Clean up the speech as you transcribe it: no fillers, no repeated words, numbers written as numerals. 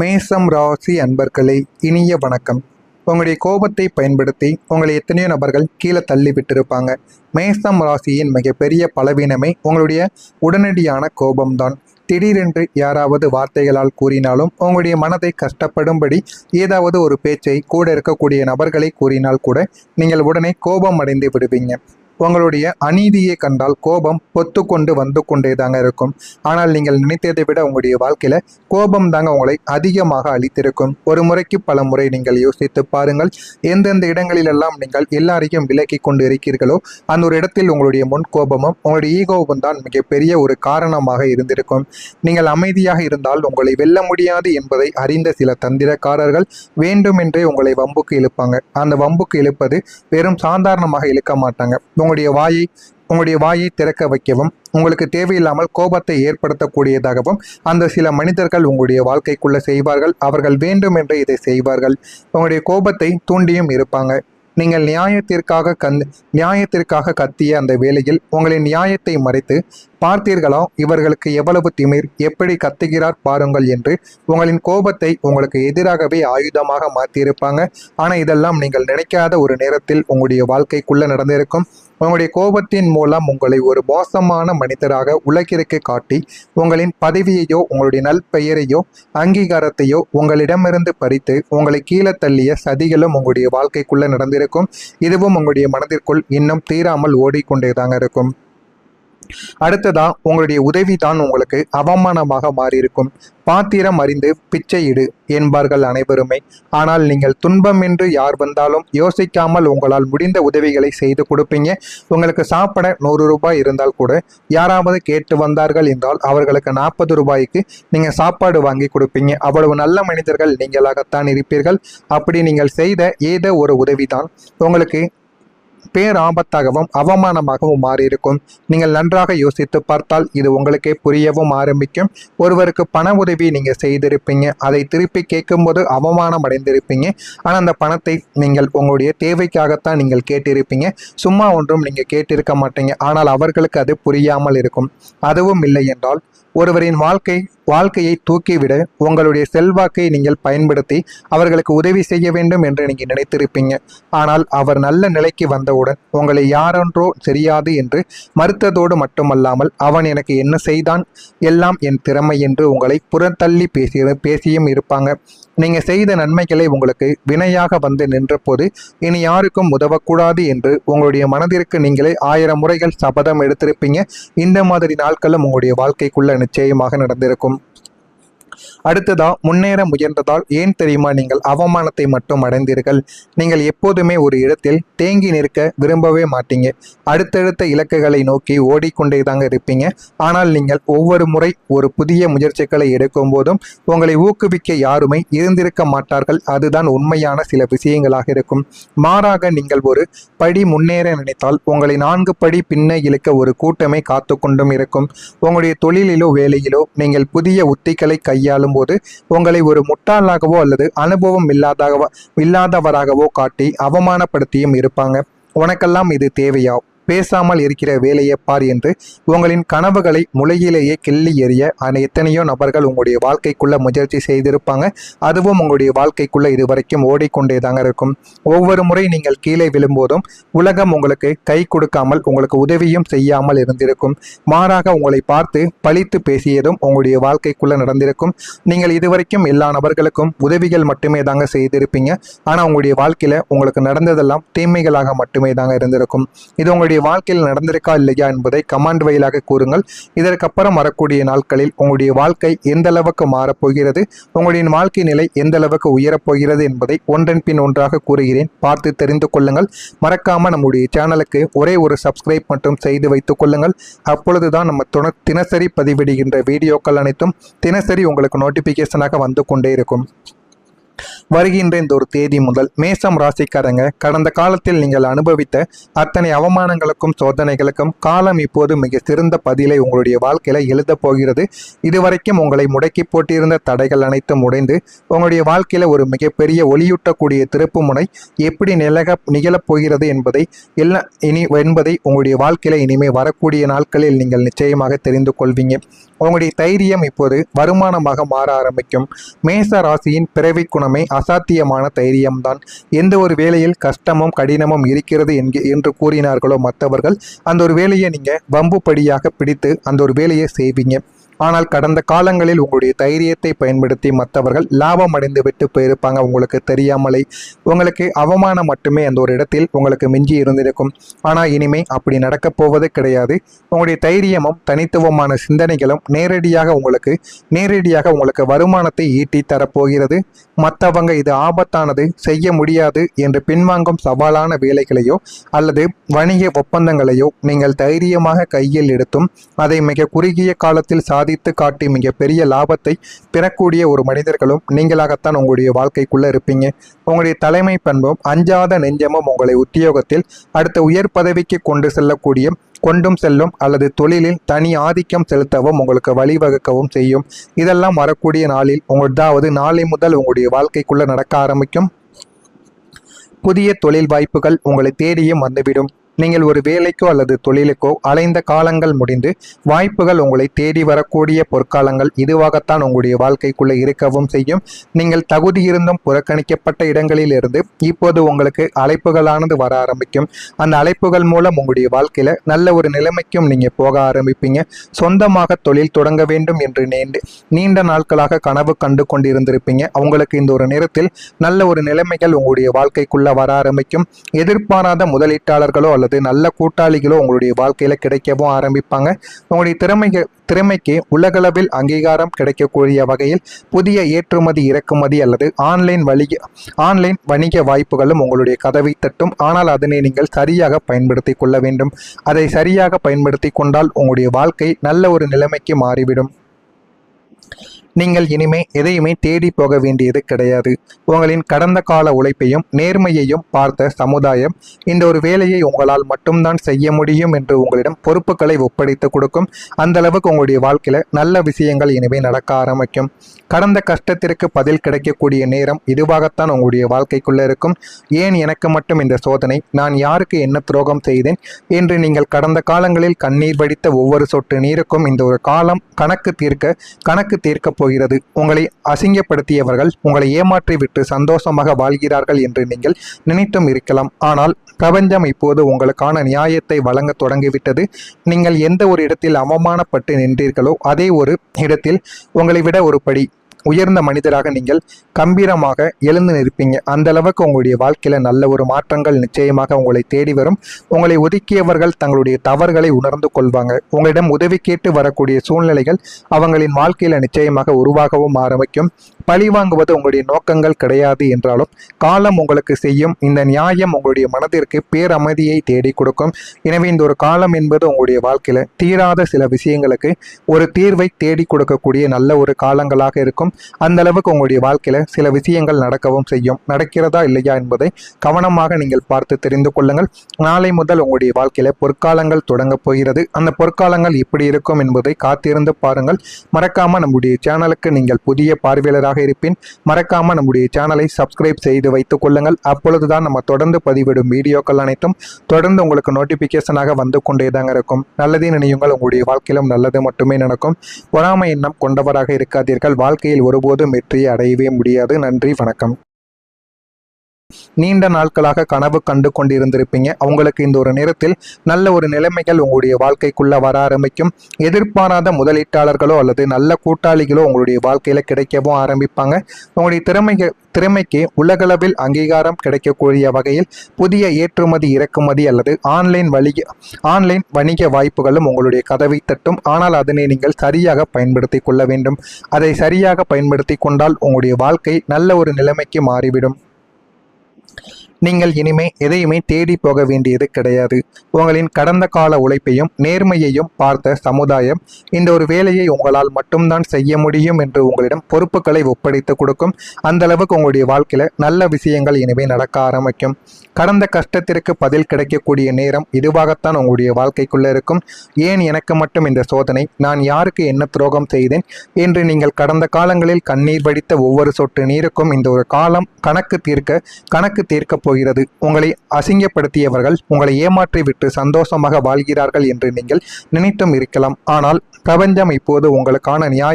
மேசம் ராசி அன்பர்களே, இனிய வணக்கம். உங்களுடைய கோபத்தை பயன்படுத்தி உங்களை எத்தனையோ நபர்கள் கீழே தள்ளி விட்டிருப்பாங்க. மேசம் ராசியின் மிகப்பெரிய பலவீனமே உங்களுடைய உடனடியான கோபம்தான். திடீரென்று யாராவது வார்த்தைகளால் கூறினாலும் உங்களுடைய மனதை கஷ்டப்படும்படி ஏதாவது ஒரு பேச்சை கூட இருக்கக்கூடிய நபர்களை கூறினால் கூட நீங்கள் உடனே கோபம் அடைந்து விடுவீங்க. உங்களுடைய அநீதியை கண்டால் கோபம் பொத்து கொண்டு வந்து கொண்டே தாங்க இருக்கும். ஆனால் நீங்கள் நினைத்ததை விட உங்களுடைய வாழ்க்கையில கோபம் தாங்க உங்களை அதிகமாக அளித்திருக்கும். ஒரு முறைக்கு பல முறை நீங்கள் யோசித்து பாருங்கள். எந்தெந்த இடங்களிலெல்லாம் நீங்கள் எல்லாரையும் விலக்கி கொண்டு இருக்கிறீர்களோ அந்த ஒரு இடத்தில் உங்களுடைய முன் கோபமும் உங்களுடைய ஈகோவும் தான் மிகப்பெரிய ஒரு காரணமாக இருந்திருக்கும். நீங்கள் அமைதியாக இருந்தால் உங்களை வெல்ல முடியாது என்பதை அறிந்த சில தந்திரக்காரர்கள் வேண்டுமென்றே உங்களை வம்புக்கு இழுப்பாங்க. அந்த வம்புக்கு இழுப்பது வெறும் சாதாரணமாக இழுக்க மாட்டாங்க. உங்களுடைய வாயை திறக்க வைக்கவும் உங்களுக்கு தேவையில்லாமல் கோபத்தை ஏற்படுத்தக்கூடியதாகவும் அந்த சில மனிதர்கள் உங்களுடைய வாழ்க்கைக்குள்ள செய்வார்கள். அவர்கள் வேண்டுமென்றே இதை செய்வார்கள். உங்களுடைய கோபத்தை தூண்டியும் இருப்பாங்க. நீங்கள் நியாயத்திற்காக கத்திய அந்த வேளையில் உங்களின் நியாயத்தை மறைத்து பார்த்தீர்களோ இவர்களுக்கு எவ்வளவு திமிர், எப்படி கத்துகிறார் பாருங்கள் என்று உங்களின் கோபத்தை உங்களுக்கு எதிராகவே ஆயுதமாக மாற்றியிருப்பாங்க. ஆனால் இதெல்லாம் நீங்கள் நினைக்காத ஒரு நேரத்தில் உங்களுடைய வாழ்க்கைக்குள்ள நடந்திருக்கும். உங்களுடைய கோபத்தின் மூலம் உங்களை ஒரு மோசமான மனிதராக உலகிற்கு காட்டி உங்களின் பதவியையோ உங்களுடைய நல்பெயரையோ அங்கீகாரத்தையோ உங்களிடமிருந்து பறித்து உங்களை கீழே தள்ளிய சதிகளும் உங்களுடைய வாழ்க்கைக்குள்ள நடந்திருக்கும். இதுவும் உங்களுடைய மனதிற்குள் இன்னும் தீராமல் ஓடிக்கொண்டேதாங்க இருக்கும். அடுத்ததா உங்களுடைய உதவிதான் உங்களுக்கு அவமானமாக மாறியிருக்கும். பாத்திரம் அறிந்து பிச்சை இடு என்பார்கள் அனைவருமே. ஆனால் நீங்கள் துன்பம் என்று யார் வந்தாலும் யோசிக்காமல் உங்களால் முடிந்த உதவிகளை செய்து கொடுப்பீங்க. உங்களுக்கு சாப்பிட 100 ரூபாய் இருந்தால் கூட யாராவது கேட்டு வந்தார்கள் என்றால் அவர்களுக்கு 40 ரூபாய்க்கு நீங்கள் சாப்பாடு வாங்கி கொடுப்பீங்க. அவ்வளவு நல்ல மனிதர்கள் நீங்களாகத்தான் இருப்பீர்கள். அப்படி நீங்கள் செய்த ஏதோ ஒரு உதவிதான் உங்களுக்கு பேராபத்தாகவும் அவமானமாகவும் மாறியிருக்கும். நீங்கள் நன்றாக யோசித்து பார்த்தால் இது உங்களுக்கே புரியவும் ஆரம்பிக்கும். ஒருவருக்கு பண உதவி நீங்கள் செய்திருப்பீங்க. அதை திருப்பி கேட்கும்போது அவமானம் அடைந்திருப்பீங்க. ஆனால் அந்த பணத்தை நீங்கள் உங்களுடைய தேவைக்காகத்தான் நீங்கள் கேட்டிருப்பீங்க. சும்மா ஒன்றும் நீங்கள் கேட்டிருக்க மாட்டீங்க. ஆனால் அவர்களுக்கு அது புரியாமல் இருக்கும். அதுவும் இல்லை என்றால் ஒருவரின் வாழ்க்கையை தூக்கிவிட உங்களுடைய செல்வாக்கை நீங்கள் பயன்படுத்தி அவர்களுக்கு உதவி செய்ய வேண்டும் என்று நீங்கள் நினைத்திருப்பீங்க. ஆனால் அவர் நல்ல நிலைக்கு வந்தவுடன் உங்களை யாரென்றோ தெரியாது என்று மறுத்ததோடு மட்டுமல்லாமல் அவன் எனக்கு என்ன செய்தான், எல்லாம் என் திறமை என்று உங்களை புறத்தள்ளி பேசியும் இருப்பாங்க. நீங்கள் செய்த நன்மைகளை உங்களுக்கு வினையாக வந்து நின்றபோது இனி யாருக்கும் உதவக்கூடாது என்று உங்களுடைய மனதிற்கு நீங்களே 1000 முறைகள் சபதம் எடுத்திருப்பீங்க. இந்த மாதிரி நாட்களும் உங்களுடைய வாழ்க்கைக்குள்ள நிச்சயமாக நடந்திருக்கும். அடுத்ததா முன்னேற முயன்றதால் ஏன் தெரியுமா நீங்கள் அவமானத்தை மட்டும் அடைந்தீர்கள். நீங்கள் எப்போதுமே ஒரு இடத்தில் தேங்கி நிற்க விரும்பவே மாட்டீங்க. அடுத்தடுத்த இலக்குகளை நோக்கி ஓடிக்கொண்டே தாங்க இருப்பீங்க. ஆனால் நீங்கள் ஒவ்வொரு முறை ஒரு புதிய முயற்சிகளை எடுக்கும் போதும் உங்களை ஊக்குவிக்க யாருமே இருந்திருக்க மாட்டார்கள். அதுதான் உண்மையான சில விஷயங்களாக இருக்கும். மாறாக நீங்கள் ஒரு படி முன்னேற நினைத்தால் உங்களை 4 படி பின்ன இழுக்க ஒரு கூட்டமே காத்து கொண்டும் இருக்கும். உங்களுடைய தொழிலிலோ வேலையிலோ நீங்கள் புதிய உத்திகளை கையாளும் போது உங்களை ஒரு முட்டாளாகவோ அல்லது அனுபவம் இல்லாதவராகவோ காட்டி அவமானப்படுத்தியும் இருப்பாங்க. உனக்கெல்லாம் இது தேவையா, பேசாமல் இருக்கிற வேலையை பார் என்று உங்களின் கனவுகளை முளையிலேயே கிள்ளி எறிய எத்தனையோ நபர்கள் உங்களுடைய வாழ்க்கைக்குள்ள முயற்சி செய்திருப்பாங்க. அதுவும் உங்களுடைய வாழ்க்கைக்குள்ள இதுவரைக்கும் ஓடிக்கொண்டே தாங்க இருக்கும். ஒவ்வொரு முறை நீங்கள் கீழே விழும்போதும் உலகம் உங்களுக்கு கை கொடுக்காமல் உங்களுக்கு உதவியும் செய்யாமல் இருந்திருக்கும். மாறாக உங்களை பார்த்து பழித்து பேசியதும் உங்களுடைய வாழ்க்கைக்குள்ள நடந்திருக்கும். நீங்கள் இதுவரைக்கும் எல்லா நபர்களுக்கும் உதவிகள் மட்டுமே தாங்க செய்திருப்பீங்க. ஆனால் உங்களுடைய வாழ்க்கையில உங்களுக்கு நடந்ததெல்லாம் தீமைகளாக மட்டுமே தாங்க இருந்திருக்கும். இது உங்களுடைய வாழ்க்கையில் நடந்திருக்கா இல்லையா என்பதை கமெண்ட் வழியாக கூறுங்கள். இதற்கப்புறம் வரக்கூடிய நாட்களில் உங்களுடைய வாழ்க்கை எந்த அளவுக்கு மாறப்போகிறது, உங்களுடைய வாழ்க்கை நிலை எந்த அளவுக்கு உயரப்போகிறது என்பதை ஒன்றன் பின் ஒன்றாக கூறுகிறேன். பார்த்து தெரிந்து கொள்ளுங்கள். மறக்காம நம்முடைய சேனலுக்கு ஒரே ஒரு சப்ஸ்கிரைப் மட்டும் செய்து வைத்துக் கொள்ளுங்கள். அப்பொழுதுதான் நம்ம தினசரி பதிவிடுகின்ற வீடியோக்கள் அனைத்தும் தினசரி உங்களுக்கு நோட்டிபிகேஷனாக வந்து கொண்டே இருக்கும். வருகின்ற இந்த ஒரு தேதி முதல் மேசம் ராசிக்காரங்க கடந்த காலத்தில் நீங்கள் அனுபவித்த அத்தனை அவமானங்களுக்கும் சோதனைகளுக்கும் காலம் இப்போது மிக சிறந்த பதிலை உங்களுடைய வாழ்க்கையில எழுத போகிறது. இதுவரைக்கும் உங்களை முடக்கி போட்டிருந்த தடைகள் அனைத்தும் உடைந்து உங்களுடைய வாழ்க்கையில ஒரு மிகப்பெரிய ஒளியூட்டக்கூடிய திருப்பு முனை எப்படி நிகழப் போகிறது என்பதை உங்களுடைய வாழ்க்கையில இனிமே வரக்கூடிய நாட்களில் நீங்கள் நிச்சயமாக தெரிந்து கொள்வீங்க. உங்களுடைய தைரியம் இப்போது வருமானமாக மாற ஆரம்பிக்கும். மேச ராசியின் பிறவி குணமே அசாத்தியமான தைரியம்தான். எந்த ஒரு வேளையில் கஷ்டமும் கடினமும் இருக்கிறது என்று கூறினார்களோ மற்றவர்கள், அந்த ஒரு வேலையை நீங்கள் வம்புப்படியாக பிடித்து அந்த ஒரு வேலையை செய்வீங்க. ஆனால் கடந்த காலங்களில் உங்களுடைய தைரியத்தை பயன்படுத்தி மற்றவர்கள் லாபம் அடைந்து விட்டு போயிருப்பாங்க. உங்களுக்கு தெரியாமலே உங்களுக்கு அவமானம் மட்டுமே அந்த ஒரு இடத்தில் உங்களுக்கு மிஞ்சி இருந்திருக்கும். ஆனால் இனிமே அப்படி நடக்கப் போவது கிடையாது. உங்களுடைய தைரியமும் தனித்துவமான சிந்தனைகளும் நேரடியாக உங்களுக்கு வருமானத்தை ஈட்டி தரப்போகிறது. மற்றவங்க இது ஆபத்தானது, செய்ய முடியாது என்று பின்வாங்கும் சவாலான வேலைகளையோ அல்லது வணிக ஒப்பந்தங்களையோ நீங்கள் தைரியமாக கையில் எடுத்தும் அதை மிக குறுகிய காலத்தில் சாதித்து காட்டி மிக பெரிய லாபத்தை பெறக்கூடிய ஒரு மனிதர்களும் நீங்களாகத்தான் உங்களுடைய வாழ்க்கைக்குள்ள இருப்பீங்க. உங்களுடைய தலைமை பண்பும் அஞ்சாத நெஞ்சமும் உங்களை உத்தியோகத்தில் அடுத்த உயர் பதவிக்கு கொண்டும் செல்லும் அல்லது தொழிலில் தனி ஆதிக்கம் செலுத்தவும் உங்களுக்கு வழிவகுக்கவும் செய்யும். இதெல்லாம் வரக்கூடிய நாளில் நாளை முதல் உங்களுடைய வாழ்க்கைக்குள்ள நடக்க ஆரம்பிக்கும். புதிய தொழில் வாய்ப்புகள் உங்களை தேடியும் வந்துவிடும். நீங்கள் ஒரு வேலைக்கோ அல்லது தொழிலுக்கோ அலைந்த காலங்கள் முடிந்து வாய்ப்புகள் உங்களை தேடி வரக்கூடிய பொற்காலங்கள் இதுவாகத்தான் உங்களுடைய வாழ்க்கைக்குள்ளே இருக்கவும் செய்யும். நீங்கள் தகுதி இருந்தும் புறக்கணிக்கப்பட்ட இடங்களில் இருந்து இப்போது உங்களுக்கு அழைப்புகளானது வர ஆரம்பிக்கும். அந்த அழைப்புகள் மூலம் உங்களுடைய வாழ்க்கையில நல்ல ஒரு நிலைமைக்கும் நீங்க போக ஆரம்பிப்பீங்க. சொந்தமாக தொழில் தொடங்க வேண்டும் என்று நீண்ட நாட்களாக கனவு கண்டு கொண்டிருந்திருப்பீங்க. அவங்களுக்கு இந்த ஒரு நேரத்தில் நல்ல ஒரு நிலைமைகள் உங்களுடைய வாழ்க்கைக்குள்ள வர ஆரம்பிக்கும். எதிர்பாராத முதலீட்டாளர்களோ நல்ல கூட்டாளிகளோ உங்களுடைய வாழ்க்கையில கிடைக்கவும் ஆரம்பிப்பாங்க. உங்களுடைய திறமைக்கு உலகளவில் அங்கீகாரம் கிடைக்கக்கூடிய வகையில் புதிய ஏற்றுமதி இறக்குமதி அல்லது ஆன்லைன் வணிக வாய்ப்புகளும் உங்களுடைய கதவை தட்டும். ஆனால் அதனை நீங்கள் சரியாக பயன்படுத்தி கொள்ள வேண்டும். அதை சரியாக பயன்படுத்தி கொண்டால் உங்களுடைய வாழ்க்கை நல்ல ஒரு நிலைமைக்கு மாறிவிடும். நீங்கள் இனிமே எதையுமே தேடி போக வேண்டியது கிடையாது. உங்களின் கடந்த கால உழைப்பையும் நேர்மையையும் பார்த்த சமுதாயம் இந்த ஒரு வேலையை உங்களால் மட்டும்தான் செய்ய முடியும் என்று உங்களிடம் பொறுப்புகளை ஒப்படைத்து கொடுக்கும். அந்த அளவுக்கு உங்களுடைய வாழ்க்கையில நல்ல விஷயங்கள் இனிமே நடக்க ஆரம்பிக்கும். கடந்த கஷ்டத்திற்கு பதில் கிடைக்கக்கூடிய நேரம் இதுவாகத்தான் உங்களுடைய வாழ்க்கைக்குள்ள இருக்கும். ஏன் எனக்கு மட்டும் இந்த சோதனை, நான் யாருக்கு என்ன துரோகம் செய்தேன் என்று நீங்கள் கடந்த காலங்களில் கண்ணீர் வடித்த ஒவ்வொரு சொட்டு நீருக்கும் இந்த ஒரு காலம் கணக்கு தீர்க்க போகிறது. உங்களை அசிங்கப்படுத்தியவர்கள் உங்களை ஏமாற்றி விட்டு சந்தோஷமாக வாழ்கிறார்கள் என்று நீங்கள் நினைத்தும் இருக்கலாம். ஆனால் பிரபஞ்சம் இப்போது உங்களுக்கான நியாயத்தை வழங்க தொடங்கிவிட்டது. நீங்கள் எந்த ஒரு இடத்தில் அவமானப்பட்டு நின்றீர்களோ அதே ஒரு இடத்தில் உங்களை விட ஒரு படி உயர்ந்த மனிதராக நீங்கள் கம்பீரமாக எழுந்து நிற்பீங்க. அந்த அளவுக்கு உங்களுடைய வாழ்க்கையில நல்ல ஒரு மாற்றங்கள் நிச்சயமாக உங்களை தேடி வரும். உங்களை ஒதுக்கியவர்கள் தங்களுடைய தவறுகளை உணர்ந்து கொள்வாங்க. உங்களிடம் உதவி கேட்டு வரக்கூடிய சூழ்நிலைகள் அவங்களின் வாழ்க்கையில நிச்சயமாக உருவாகவும் ஆரம்பிக்கும். பழி வாங்குவது உங்களுடைய நோக்கங்கள் கிடையாது என்றாலும் காலம் உங்களுக்கு செய்யும் இந்த நியாயம் உங்களுடைய மனதிற்கு பேரமைதியை தேடி கொடுக்கும். எனவே இந்த ஒரு காலம் என்பது உங்களுடைய வாழ்க்கையில தீராத சில விஷயங்களுக்கு ஒரு தீர்வை தேடி கொடுக்கக்கூடிய நல்ல ஒரு காலங்களாக இருக்கும். அந்த அளவுக்கு உங்களுடைய வாழ்க்கையில சில விஷயங்கள் நடக்கவும் செய்யும். நடக்கிறதா இல்லையா என்பதை கவனமாக நீங்கள் பார்த்து தெரிந்து கொள்ளுங்கள். நாளை முதல் உங்களுடைய வாழ்க்கையில பொற்காலங்கள் தொடங்க போகிறது. அந்த பொற்காலங்கள் எப்படி இருக்கும் என்பதை காத்திருந்து பாருங்கள். மறக்காம நம்முடைய சேனலுக்கு நீங்கள் புதிய பார்வையாளராக இருப்பின் மறக்காம நம்முடைய சேனலை சப்ஸ்கிரைப் செய்து வைத்துக் கொள்ளுங்கள். அப்பொழுதுதான் நம்ம தொடர்ந்து பதிவிடும் வீடியோக்கள் அனைத்தும் தொடர்ந்து உங்களுக்கு நோட்டிபிகேஷனாக வந்து கொண்டேதாங்க இருக்கும். நல்லதே நினையுங்கள், உங்களுடைய வாழ்க்கையிலும் நல்லது மட்டுமே நடக்கும். பொறாமை எண்ணம் கொண்டவராக இருக்காதீர்கள். வாழ்க்கையில் ஒருபோதும் வெற்றியை அடையவே முடியாது. நன்றி, வணக்கம். நீண்ட நாட்களாக கனவு கண்டு கொண்டிருந்திருப்பீங்க. அவங்களுக்கு இந்த ஒரு நேரத்தில் நல்ல ஒரு நிலைமைகள் உங்களுடைய வாழ்க்கைக்குள்ள வர ஆரம்பிக்கும். எதிர்பாராத முதலீட்டாளர்களோ அல்லது நல்ல கூட்டாளிகளோ உங்களுடைய வாழ்க்கையில கிடைக்கவும் ஆரம்பிப்பாங்க. உங்களுடைய திறமைக்கு உலகளவில் அங்கீகாரம் கிடைக்கக்கூடிய வகையில் புதிய ஏற்றுமதி இறக்குமதி அல்லது ஆன்லைன் வணிக வாய்ப்புகளும் உங்களுடைய கதவை தட்டும். ஆனால் அதனை நீங்கள் சரியாக பயன்படுத்தி கொள்ள வேண்டும். அதை சரியாக பயன்படுத்தி கொண்டால் உங்களுடைய வாழ்க்கை நல்ல ஒரு நிலைமைக்கு மாறிவிடும். நீங்கள் இனிமே எதையுமே தேடி போக வேண்டியது கிடையாது. உங்களின் கடந்த கால உழைப்பையும் நேர்மையையும் பார்த்த சமுதாயம் இந்த ஒரு வேலையை உங்களால் மட்டும்தான் செய்ய முடியும் என்று உங்களிடம் பொறுப்புகளை ஒப்படைத்து கொடுக்கும். அந்த அளவுக்கு உங்களுடைய வாழ்க்கையில நல்ல விஷயங்கள் இனிமே நடக்க ஆரம்பிக்கும். கடந்த கஷ்டத்திற்கு பதில் கிடைக்கக்கூடிய நேரம் இதுவாகத்தான் உங்களுடைய வாழ்க்கைக்குள்ள இருக்கும். ஏன் எனக்கு மட்டும் இந்த சோதனை, நான் யாருக்கு என்ன துரோகம் செய்தேன் என்று நீங்கள் கடந்த காலங்களில் கண்ணீர் வடித்த ஒவ்வொரு சொட்டு நீருக்கும் இந்த ஒரு காலம் கணக்கு தீர்க்க போகிறது. உங்களை அசிங்கப்படுத்தியவர்கள் உங்களை ஏமாற்றி விட்டு சந்தோஷமாக வாழ்கிறார்கள் என்று நீங்கள் நினைத்தும் இருக்கலாம். ஆனால் பிரபஞ்சம் இப்போது உங்களுக்கான நியாய